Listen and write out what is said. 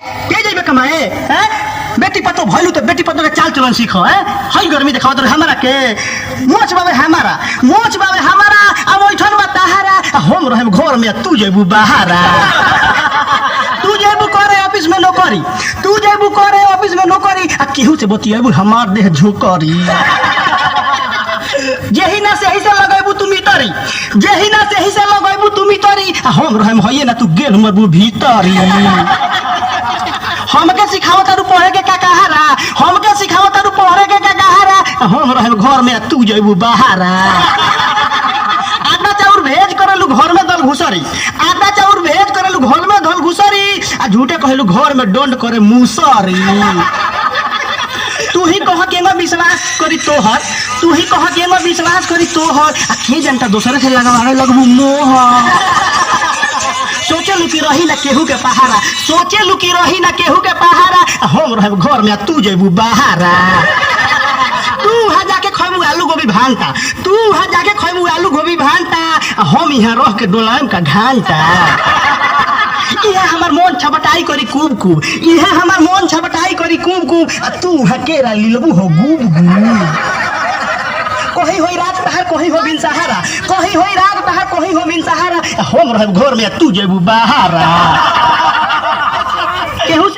के जेबे कमाए हैं? बेटी पतो भइलु तो बेटी पतो के चाल चलन सीखो है। हई गर्मी देखाव तो हमरा के मोच बाबे हमारा अब ओइठन बा तहारा हम रहम घर में तू जेबू बाहरा। तू जेबू करे ऑफिस में नौकरी आ केहू से बतियाबू हमार देह झोकरी। जेही ना से हिसे लगाइबू तू मितरी हम रहम हइए ना तू गेल मरबू भीतरी। हमके सिखाओ तारू पढ़े के का कहारा हम रहम घर में तू जेबू बाहरा। आटा चाउर भेज करेलू घर में दल घुसरी आ झूठे कहलू घर में डोंड करे मुसरी। तू ही कह के ना विश्वास करी तोहर आ के जनता दूसरे से लगावे लगबू मोहर। सोचेलू कि रही ना केहू के पहारा हम रहब घर में तू जेबू बाहरा। तू हा जाके खइबू आलू गोभी भांटा हम यहाँ रह के डोलाम का घांटा। इहे हमर मन छबटाई करी कूब आ तू हकेरा लिलबू हो गुब कहीं होई रात पहाड़ कहीं हो बिन सहारा हम रहब घर में तू जेबू बाहरा। केहू